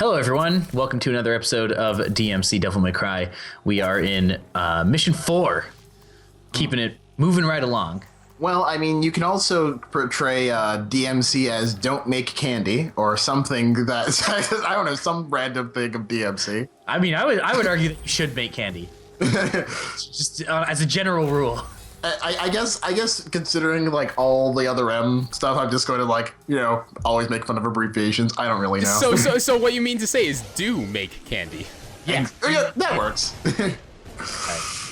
Hello, everyone. Welcome to another episode of DmC Devil May Cry. We are in Mission 4, keeping it moving right along. Well, I mean, you can also portray DmC as don't make candy or something that, I don't know, some random thing of DmC. I mean, I would argue that you should make candy. Just as a general rule. I guess considering like all the other M stuff, I'm just going to like, always make fun of abbreviations. I don't really know. So what you mean to say is do make candy. Yeah, that works. Right.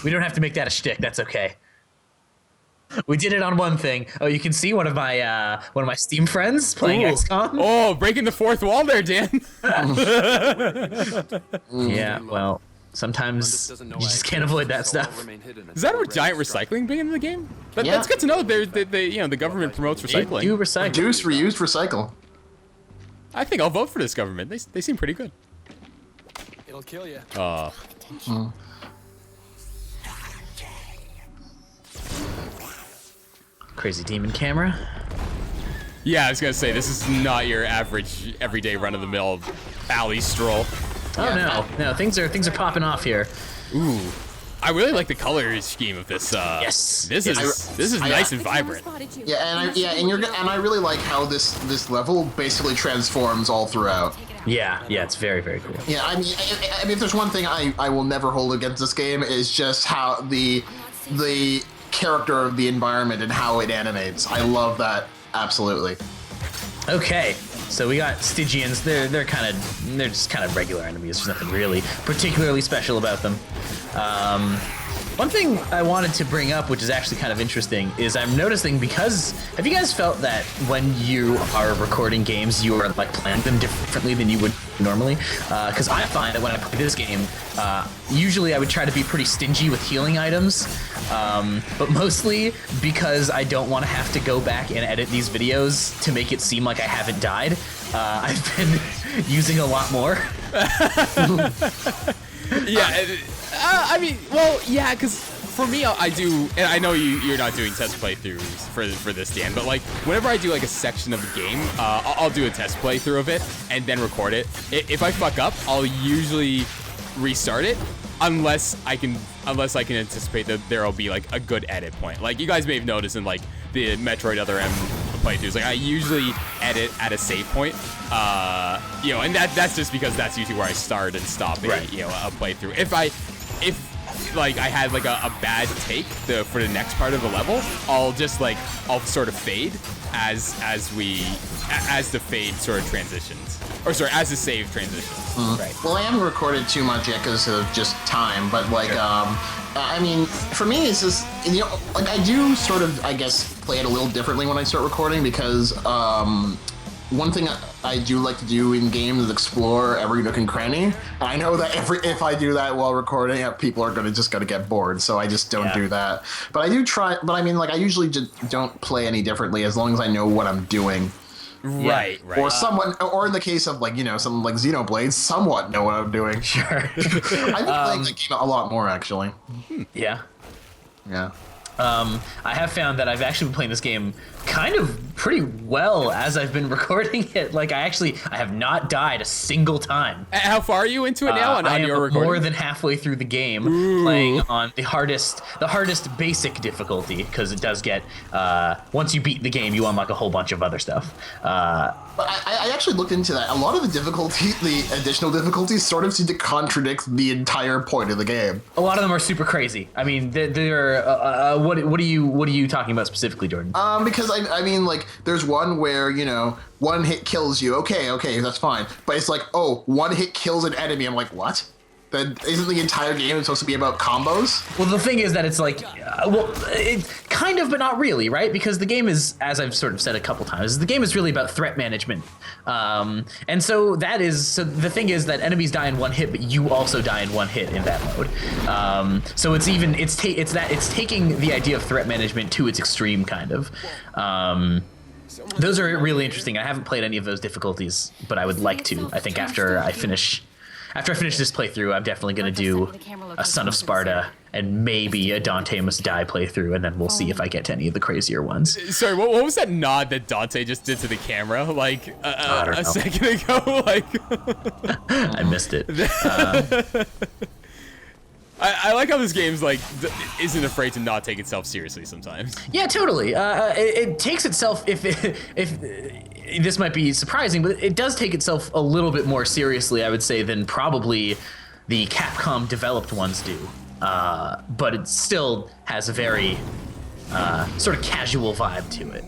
We don't have to make that a shtick. That's okay. We did it on one thing. Oh, you can see one of my Steam friends playing XCOM. Oh, breaking the fourth wall there, Dan. Yeah, well, sometimes you just can't avoid that stuff. Is that a giant recycling bin in the game? That's good to know. The government promotes recycling. They do recycle. Reduce, reuse, recycle. I think I'll vote for this government. They seem pretty good. It'll kill you. Crazy demon camera. Yeah, I was gonna say this is not your average everyday run-of-the-mill alley stroll. Oh no, things are popping off here. Ooh, I really like the color scheme of this. Yes. This is nice and vibrant. And I really like how this level basically transforms all throughout. Yeah, it's very, very cool. Yeah, I mean, if there's one thing I will never hold against this game is just how the character of the environment and how it animates. I love that absolutely. Okay, so we got Stygians. They're just kind of regular enemies. There's nothing really particularly special about them. One thing I wanted to bring up, which is actually kind of interesting, is I'm noticing because have you guys felt that when you are recording games, you are like planning them differently than you would normally? Because I find that when I play this game, usually I would try to be pretty stingy with healing items, but mostly because I don't want to have to go back and edit these videos to make it seem like I haven't died. I've been using a lot more. Yeah, I mean, well, yeah, because for me, I do, and I know you're not doing test playthroughs for this, Dan, but like whenever I do like a section of a game, I'll do a test playthrough of it and then record it. If I fuck up, I'll usually restart it unless I can anticipate that there'll be like a good edit point. Like you guys may have noticed in like the Metroid Other M playthroughs, like I usually edit at a save point, and that's just because that's usually where I start and stop a playthrough. If like I had like a bad take for the next part of the level, I'll sort of fade as the fade sort of transitions, or sorry, as the save transitions. Right. Well, I haven't recorded too much yet because of just time, but like, sure. I mean, for me, it's just, like I do sort of, I guess, play it a little differently when I start recording because one thing I do like to do in games is explore every nook and cranny. And I know that if I do that while recording, people are gonna get bored, so I just don't do that. But I do try. But I mean, like I usually just don't play any differently as long as I know what I'm doing. Right. Or in the case of like something like Xenoblade, somewhat know what I'm doing. Sure. I've been playing that game a lot more actually. Yeah. Yeah. I have found that I've actually been playing this game kind of pretty well as I've been recording it. Like I have not died a single time. How far are you into it now? I am your recording? more than halfway through the game, playing on the hardest basic difficulty, because it does get once you beat the game, you unlock a whole bunch of other stuff. But I actually looked into that. A lot of the additional difficulties sort of seem to contradict the entire point of the game. A lot of them are super crazy. I mean, they're what are you talking about specifically, Jordan? Because I mean, like, there's one where, one hit kills you. Okay, that's fine. But it's like, oh, one hit kills an enemy. I'm like, what? Then isn't the entire game supposed to be about combos? Well, the thing is that it's like, it kind of, but not really, right? Because the game is, as I've sort of said a couple times, the game is really about threat management. And so the thing is that enemies die in one hit, but you also die in one hit in that mode. So it's taking the idea of threat management to its extreme, kind of. Those are really interesting. I haven't played any of those difficulties, but I would like to. I think after I finish this playthrough, I'm definitely going to do a Son of Sparta and maybe a Dante Must Die playthrough, and then we'll see if I get to any of the crazier ones. Sorry, what was that nod that Dante just did to the camera like a second ago? Like, I missed it. I like how this game's like isn't afraid to not take itself seriously sometimes. Yeah, totally. It takes itself, if this might be surprising, but it does take itself a little bit more seriously, I would say, than probably the Capcom developed ones do. But it still has a very sort of casual vibe to it.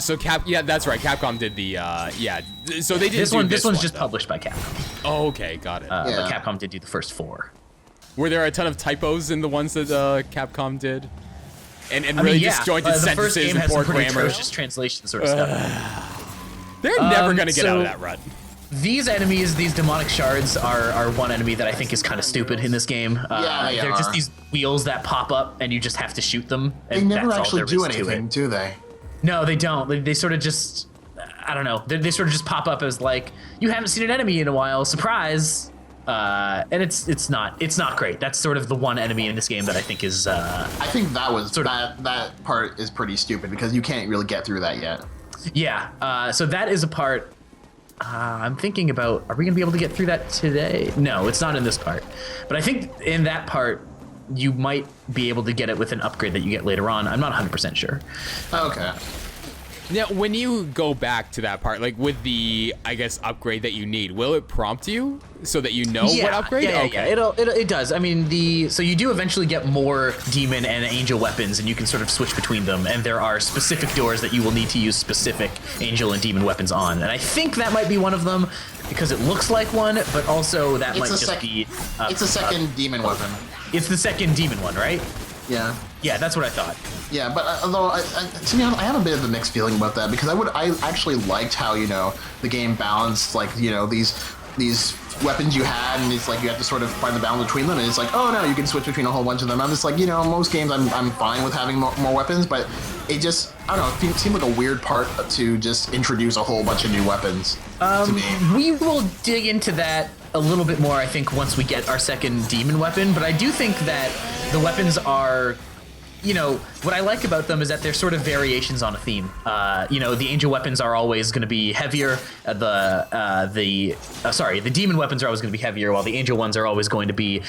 So yeah, that's right. Capcom did the yeah. So they did This one's just though. published by Capcom. Oh, okay, got it. But Capcom did do the first 4. Were there a ton of typos in the ones that Capcom did? And I really mean, yeah, disjointed the first sentences game and has poor some pretty grammar. atrocious translation sort of stuff. They're never gonna get out of so- that rut. These enemies, these demonic shards, are one enemy that I think is kind of stupid in this game. They they're are. just these wheels that pop up, and you just have to shoot them. And They never that's all actually there do is to anything, it. do they? No, they don't. They sort of just, I don't know. They sort of just pop up as like, you haven't seen an enemy in a while, surprise. And it's not great. That's sort of the one enemy in this game that I think is. I think that was Sort of- that part is pretty stupid because you can't really get through that yet. Yeah. So that is a part. I'm thinking about, are we gonna be able to get through that today? No, it's not in this part. But I think in that part, you might be able to get it with an upgrade that you get later on. I'm not 100% sure. Okay. Now, when you go back to that part, like with the, I guess, upgrade that you need, will it prompt you so that you know what upgrade? Yeah, Okay. yeah. It does. I mean, so you do eventually get more demon and angel weapons, and you can sort of switch between them. And there are specific doors that you will need to use specific angel and demon weapons on. And I think that might be one of them because it looks like one, but also that might just be. It's a second demon weapon. It's the second demon one, right? Yeah. Yeah, that's what I thought. Yeah, but although to be honest, I have a bit of a mixed feeling about that because I actually liked how the game balanced these weapons you had, and it's like you have to sort of find the balance between them, and it's like, oh no, you can switch between a whole bunch of them. I'm just like, most games I'm fine with having more weapons, but it just, I don't know, it seemed like a weird part to just introduce a whole bunch of new weapons to me. We will dig into that a little bit more, I think, once we get our second demon weapon, but I do think that the weapons are, what I like about them is that they're sort of variations on a theme. The angel weapons are always going to be heavier. The demon weapons are always going to be heavier, while the angel ones are always going to be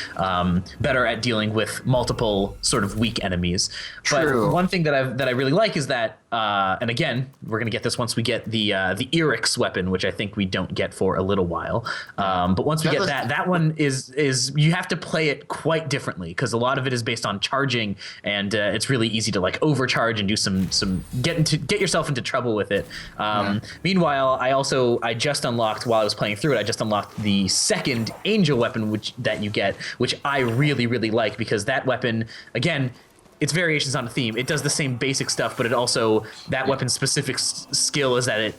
better at dealing with multiple sort of weak enemies. True. But one thing that I really like is that, and again, we're going to get this once we get the Eric's weapon, which I think we don't get for a little while. But once we get that one is you have to play it quite differently because a lot of it is based on charging, and it's really easy to like overcharge and do some get yourself into trouble with it. Meanwhile, I just unlocked, while I was playing through it, I just unlocked the second angel weapon that you get, which I really, really like because that weapon, again, it's variations on a theme. It does the same basic stuff, but it also, that weapon's specific skill is that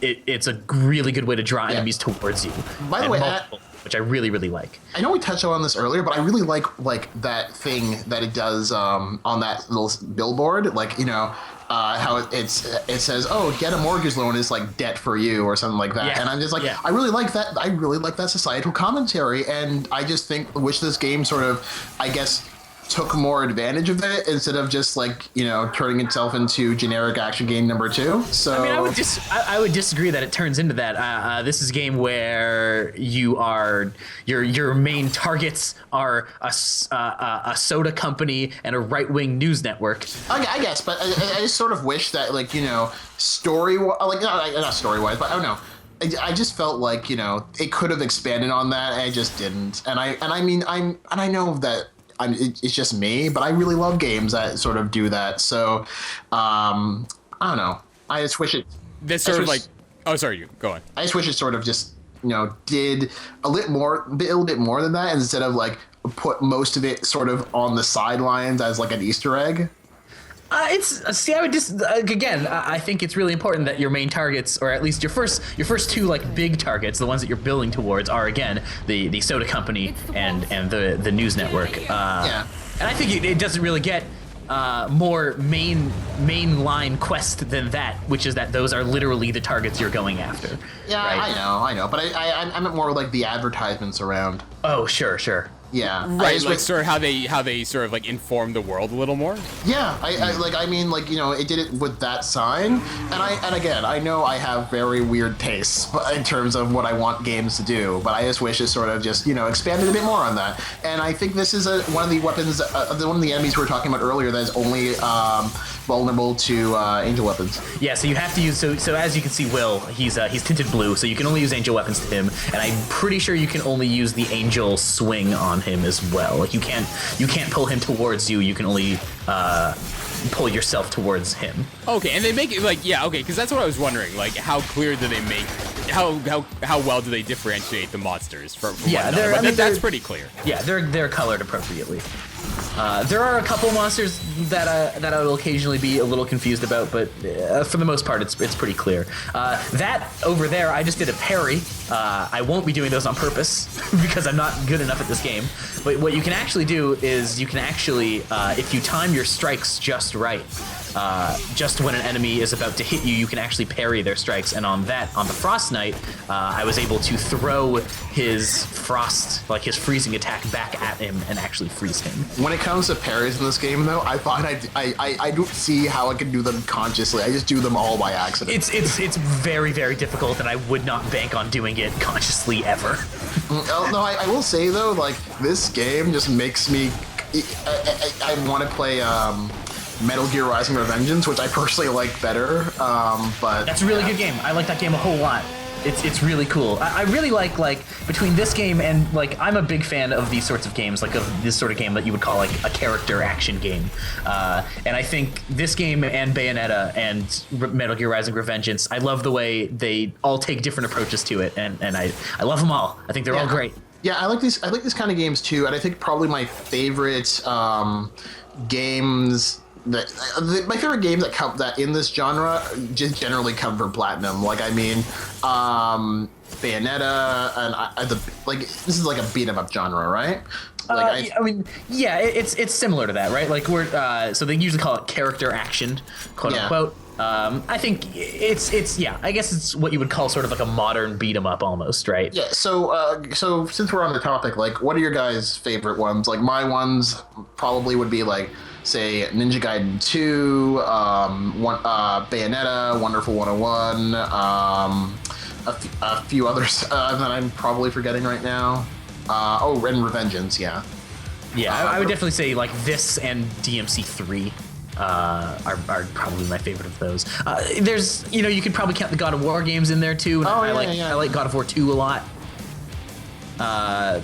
it's a really good way to draw enemies towards you. By the way, which I really, really like. I know we touched on this earlier, but I really like that thing that it does on that little billboard. How it says, "Oh, get a mortgage loan is like debt for you" or something like that. Yeah. And I'm just like, I really like that. I really like that societal commentary, and I just wish this game sort of, I guess, took more advantage of it instead of just turning itself into generic action game number 2. So I mean, I would disagree that it turns into that. This is a game where your main targets are a soda company and a right-wing news network. I guess, but I just sort of wish that story, not story-wise, but I don't know. I just felt like it could have expanded on that, and it just didn't. And I know that. It's just me, but I really love games that sort of do that. So, I don't know. I just wish it. This sort of like. Oh, sorry, you go on. I just wish it sort of just did a little bit more than that instead of put most of it sort of on the sidelines as like an Easter egg. I would just again. I think it's really important that your main targets, or at least your first 2 big targets, the ones that you're building towards, are again the soda company and the news network. And I think it doesn't really get more mainline quest than that, which is that those are literally the targets you're going after. Yeah, right? I know, but I meant more like the advertisements around. Oh, sure. Yeah. Right, like sort of how they sort of like inform the world a little more. Yeah, I mean, like, you know, it did it with that sign, and again, I know I have very weird tastes in terms of what I want games to do, but I just wish it sort of just, you know, expanded a bit more on that. And I think this is one of the weapons, one of the enemies we were talking about earlier that is only vulnerable to angel weapons. Yeah, so you have to use so as you can see, Will, he's tinted blue, so you can only use angel weapons to him, and I'm pretty sure you can only use the angel swing on him as well. Like you can't pull him towards you. You can only pull yourself towards him. Okay, and they make it like, yeah, okay, because that's what I was wondering. Like, how clear do they make? How well do they differentiate the monsters from Yeah, one another? I mean, That's pretty clear. Yeah, they're colored appropriately. There are a couple monsters that I will occasionally be a little confused about, but for the most part, it's pretty clear. That over there, I just did a parry. I won't be doing those on purpose because I'm not good enough at this game. But what you can actually do is you can actually, if you time your strikes just right, just when an enemy is about to hit you, you can actually parry their strikes. And on the Frost Knight, I was able to throw his frost, like his freezing attack, back at him and actually freeze him. When it comes to parries in this game, though, I thought I don't see how I can do them consciously. I just do them all by accident. It's very, very difficult, and I would not bank on doing it consciously ever. No, I will say though, like this game just makes me. I want to play Metal Gear Rising: Revengeance, which I personally like better. But that's a really good game. I like that game a whole lot. It's really cool. I really like between this game and like I'm a big fan of these sorts of games, like of this sort of game that you would call like a character action game. And I think this game and Bayonetta and Metal Gear Rising: Revengeance, I love the way they all take different approaches to it, and I love them all. I think they're all great. Yeah, I like these kind of games too, and I think probably my favorite games. My favorite games that in this genre just generally come from Platinum. Like, I mean, Bayonetta and this is like a beat 'em up genre, right? Like I mean, yeah, it's similar to that, right? Like so they usually call it character action, quote unquote. I think it's yeah. I guess it's what you would call sort of like a modern beat 'em up almost, right? Yeah. So since we're on the topic, like, what are your guys' favorite ones? Like, my ones probably would be like, say, Ninja Gaiden 2, Bayonetta, Wonderful 101, a few others that I'm probably forgetting right now. And Revengeance, yeah. Yeah, I would definitely say like this and DmC 3 are probably my favorite of those. There's, you could probably count the God of War games in there too. And I like God of War 2 a lot.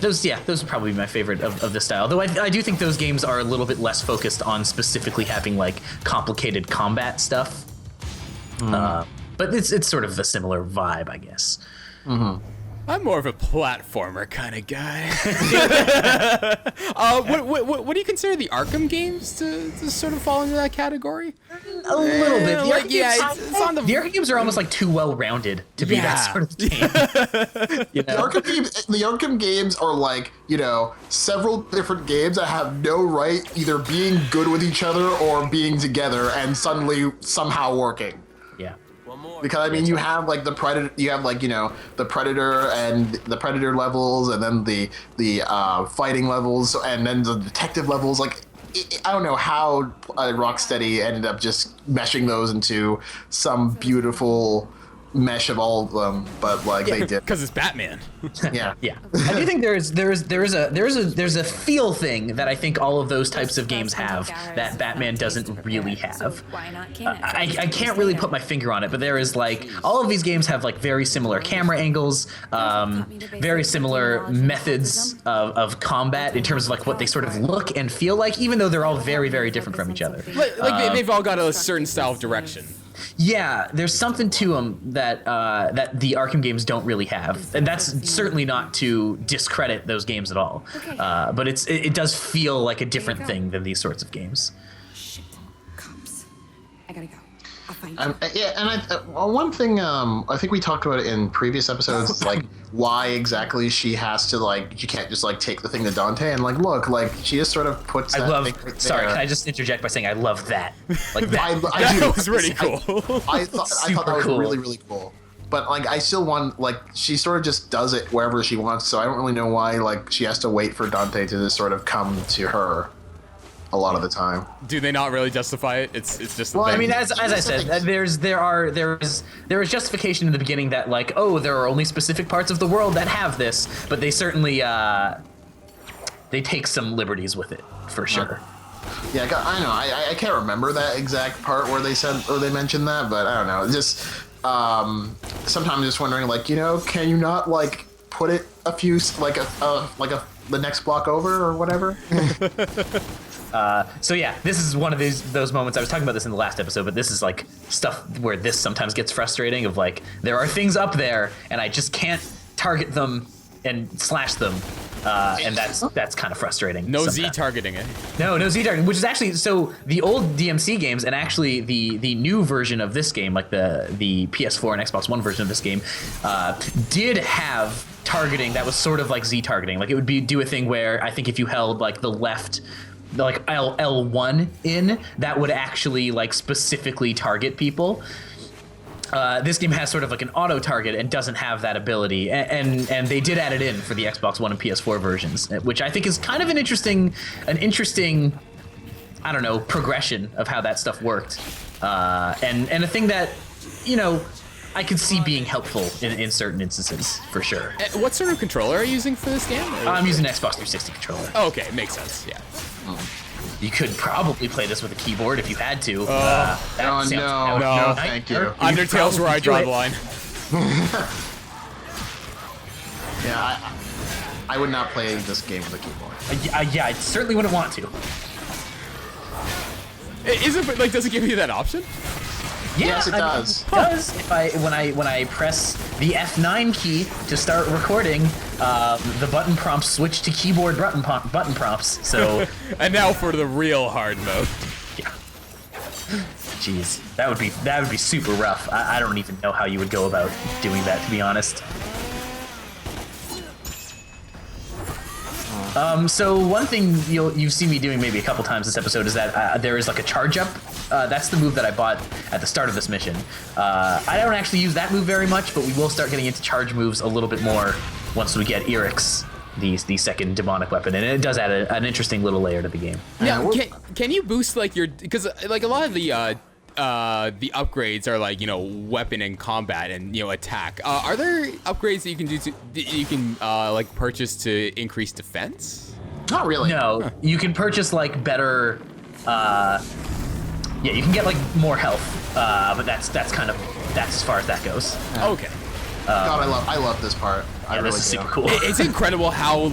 Those would probably be my favorite of this style. Though I do think those games are a little bit less focused on specifically having like complicated combat stuff. But it's sort of the similar vibe, I guess. Mm-hmm. I'm more of a platformer kind of guy. What do you consider the Arkham games to sort of fall into that category? A little bit. It's on the Arkham games are almost like too well-rounded to be that sort of game. The Arkham games are like, several different games that have no right either being good with each other or being together and suddenly somehow working. Yeah. Because I mean, you have like the Predator, the Predator and the Predator levels, and then the fighting levels, and then the detective levels. Like, I don't know how Rocksteady ended up just meshing those into some beautiful mesh of all of them, but like they did because it's Batman. Yeah. I do think there's a feel thing that I think all of those types of games have that Batman doesn't really have. I can't really put my finger on it, but there is like all of these games have like very similar camera angles, very similar methods of combat in terms of like what they sort of look and feel like, even though they're all very, very different from each other. Like they've all got a certain style of direction. Yeah, there's something to them that the Arkham games don't really have, and that's certainly not to discredit those games at all. But it does feel like a different thing than these sorts of games. Shit, cops! I gotta go. I'll find you. One thing I think we talked about it in previous episodes, like why exactly she has to she can't just take the thing to Dante and look, she just sort of puts. Thing right sorry, there. can I just interject by saying I love that? Like that that was really cool. I thought that was cool. really, really cool. but like I still want like she sort of just does it wherever she wants. So I don't really know why like she has to wait for Dante to just sort of come to her a lot of the time. Do they not really justify it? It's just. Well, I mean, as I said, there is justification in the beginning that like, oh, there are only specific parts of the world that have this, but they certainly they take some liberties with it for sure. Yeah, I know. I can't remember that exact part where they said or they mentioned that, but I don't know. Just sometimes just wondering, like, can you not like put it a few the next block over or whatever? So yeah, this is one of those moments. I was talking about this in the last episode, but this is like stuff where this sometimes gets frustrating. Of like, there are things up there, and I just can't target them and slash them, and that's kind of frustrating. No sometimes. Z targeting it. No Z targeting, which is actually so the old DmC games and actually the new version of this game, like the PS4 and Xbox One version of this game, did have targeting that was sort of like Z targeting. Like it would do a thing where I think if you held like the left, like L1 in, that would actually like specifically target people. This game has sort of like an auto target and doesn't have that ability, and they did add it in for the Xbox One and PS4 versions, which I think is kind of an interesting, I don't know, progression of how that stuff worked, and a thing that, I could see being helpful in certain instances for sure. What sort of controller are you using for this game? I'm using an Xbox 360 controller. Oh, okay, makes sense. Yeah. You could probably play this with a keyboard if you had to. No, thank you. Undertale's where I draw the line. Yeah, I would not play this game with a keyboard. Yeah, I certainly wouldn't want to. Does it give you that option? Yeah, Yes, it does. It does. If when I press the F9 key to start recording, the button prompts switch to keyboard button prompts. So. And now for the real hard mode. Yeah. Jeez, that would be super rough. I don't even know how you would go about doing that, to be honest. So one thing you've seen me doing maybe a couple times this episode is that there is like a charge up. That's the move that I bought at the start of this mission. I don't actually use that move very much, but we will start getting into charge moves a little bit more once we get Eric's, the second demonic weapon, and it does add an interesting little layer to the game. Now, can you boost like your, because like a lot of the upgrades are like, weapon and combat and, attack. Are there upgrades that you can do like purchase to increase defense? Not really. No, you can purchase like better, you can get like more health, but that's as far as that goes. Okay. God, I love this part. I really this is do. super cool. It's incredible how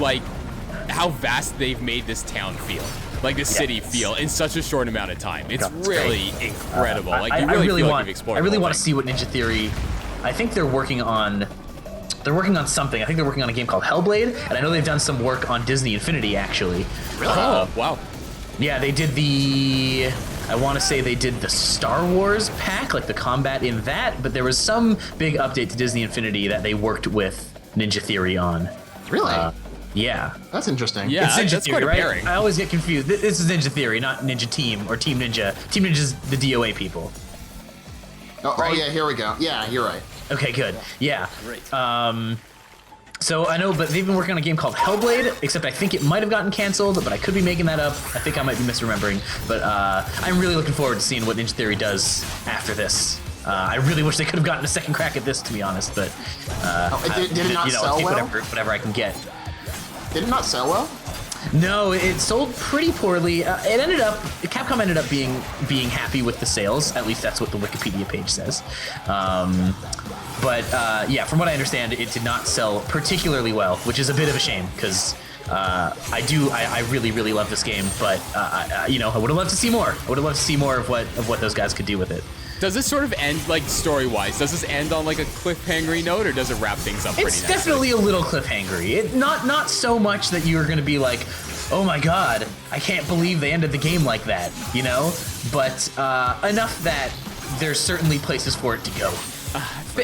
vast they've made this town feel. Like the city feel in such a short amount of time. It's really incredible. Like you really feel like you've explored. I really want to to see what Ninja Theory. I think they're working on something. I think they're working on a game called Hellblade, and I know they've done some work on Disney Infinity actually. Really? Oh, wow. Yeah, they did I want to say they did the Star Wars pack, like the combat in that, but there was some big update to Disney Infinity that they worked with Ninja Theory on. Really? Yeah. That's interesting. Yeah, It's Ninja that's Theory, quite right? appealing. I always get confused. This is Ninja Theory, not Ninja Team or Team Ninja. Team Ninja's the DOA people. Oh yeah, here we go. Yeah, you're right. Okay, good. Yeah. So I know, but they've been working on a game called Hellblade, except I think it might have gotten canceled, but I could be making that up. I think I might be misremembering. But I'm really looking forward to seeing what Ninja Theory does after this. I really wish they could have gotten a second crack at this, to be honest, but Did it not sell I'll take well? whatever I can get. Did it not sell well? No, it sold pretty poorly. Capcom ended up being happy with the sales. At least that's what the Wikipedia page says. But from what I understand, it did not sell particularly well, which is a bit of a shame because I really, really love this game. But I would have loved to see more. I would have loved to see more of what those guys could do with it. Does this sort of end, like, story-wise? Does this end on, like, a cliffhangery note, or does it wrap things up pretty It's nicely? definitely a little cliffhangery. Not so much that you're going to be like, oh my god, I can't believe they ended the game like that, But enough that there's certainly places for it to go.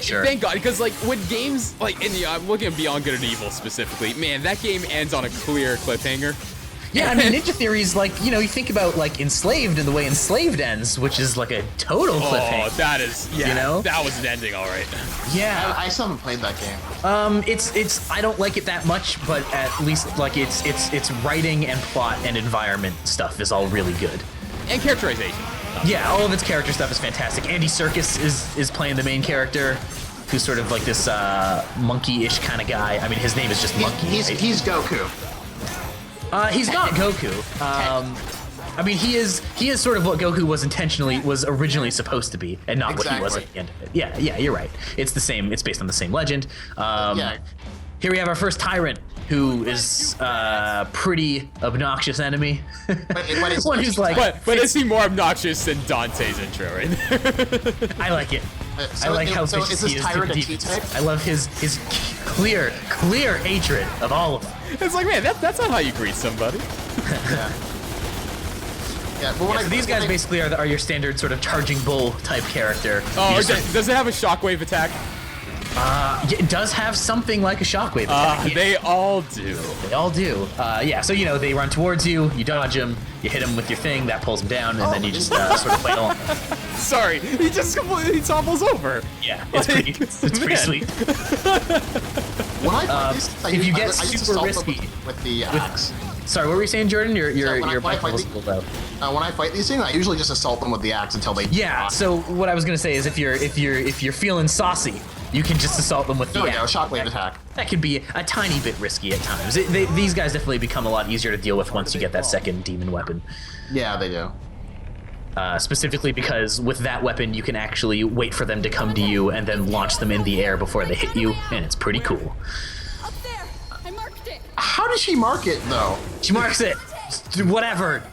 Sure. Thank God, because like when games like I'm looking at Beyond Good and Evil specifically, man, that game ends on a clear cliffhanger. Yeah, I mean, Ninja Theory's like, you know, you think about like Enslaved and the way Enslaved ends, which is like a total cliffhanger. Oh, that is, yeah, You know? that was an ending, all right. Yeah, I still haven't played that game. it's I don't like it that much, but at least like it's writing and plot and environment stuff is all really good. And characterization. Yeah, all of its character stuff is fantastic. Andy Serkis is playing the main character, who's sort of like this monkey-ish kind of guy. I mean, his name is just Monkey. He's Goku. He's not Goku. I mean, he is sort of what Goku was originally supposed to be, and not what he was at the end of it. Yeah, you're right. It's the same. It's based on the same legend. Yeah. Here we have our first tyrant, who is pretty obnoxious enemy. But it's One who's like, But is he more obnoxious than Dante's intro right there? I like it. I like how vicious is this he is tyrant to a demons. T-type? I love his clear hatred of all of them. It's like, man, that's not how you greet somebody. Yeah, but when So these guys basically are your standard sort of charging bull type character. Oh, You just- does it have a shockwave attack? yeah, it does have something like a shockwave attack. Yeah, They all do. they all do. Yeah, so you know they run towards you, you dodge them, you hit them with your thing, that pulls them down, and then you just sort of play along. Sorry, he just completely topples over. Yeah, it's pretty man. sweet. when I fight these, if you get I used to super assault them risky with the axe. Sorry, what were you saying, Jordan? Your when I mic fight was the- a little low. When I fight these things, I usually just assault them with the axe until they. Yeah. So what I was gonna say is if you're feeling saucy, you can just assault them with the There we go, axe. shockwave attack. That could be a tiny bit risky at times. These guys definitely become a lot easier to deal with once you get that second demon weapon. Yeah, they do. Specifically because with that weapon, you can actually wait for them to come to you and then launch them in the air before they hit you, and it's pretty cool. Up there. I marked it. How does she mark it though? She marks it. Whatever.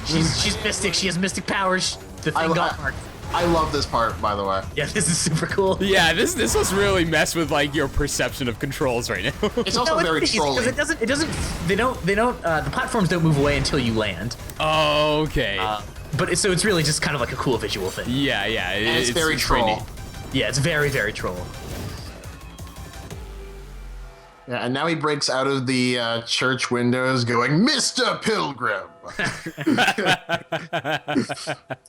She's mystic. She has mystic powers. The thing got marked. I love this part, by the way. Yeah, this is super cool. Yeah, this was really messed with like your perception of controls right now. It's also very trolling. Because the platforms don't move away until you land. Okay. But it's really just kind of like a cool visual thing. yeah. And it's very pretty troll. neat. Yeah, it's very, very troll. Yeah, and now he breaks out of the church windows going, Mr. Pilgrim!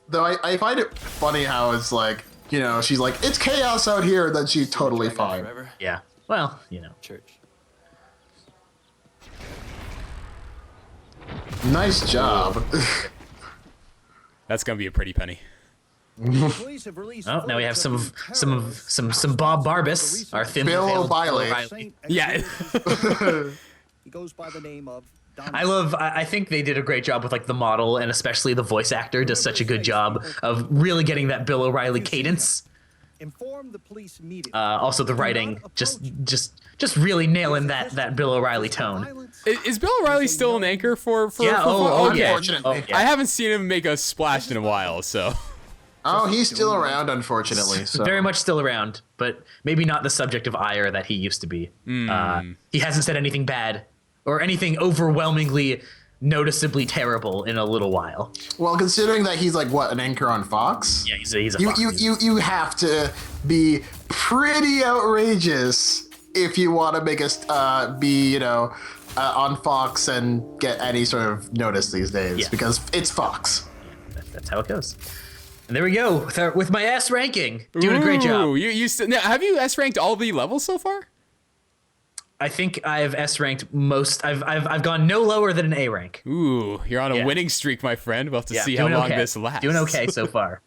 Though I find it funny how it's like, you know, she's like, it's chaos out here, and then she's totally fine. Forever. Yeah. Well, you know. Church. Nice job. That's gonna be a pretty penny. Oh, now we have some Bob Barbas, our thin Bill O'Reilly. Yeah. He goes by the name of Don. I think they did a great job with like the model, and especially the voice actor does such a good job of really getting that Bill O'Reilly cadence. Inform the police immediately. Also the writing, just really nailing that Bill O'Reilly tone. Is Bill O'Reilly still an anchor for Yeah, okay. Unfortunately. yeah. I haven't seen him make a splash in a while, so. Oh, he's still around, unfortunately. So. Very much still around, but maybe not the subject of ire that he used to be. He hasn't said anything bad or anything overwhelmingly noticeably terrible in a little while. Well, considering that he's like, what, an anchor on Fox? Yeah, he's a You, Fox you, news. you have to be pretty outrageous if you want to make us be, you know, on Fox and get any sort of notice these days, Yeah. because it's Fox. That's how it goes. And there we go with my S ranking. Doing a great job. Ooh, now, have you S ranked all the levels so far? I think I've S ranked most. I've gone no lower than an A rank. Ooh, you're on a Yeah. winning streak, my friend. We'll have to Yeah, see how doing long okay. this lasts. Doing okay so far.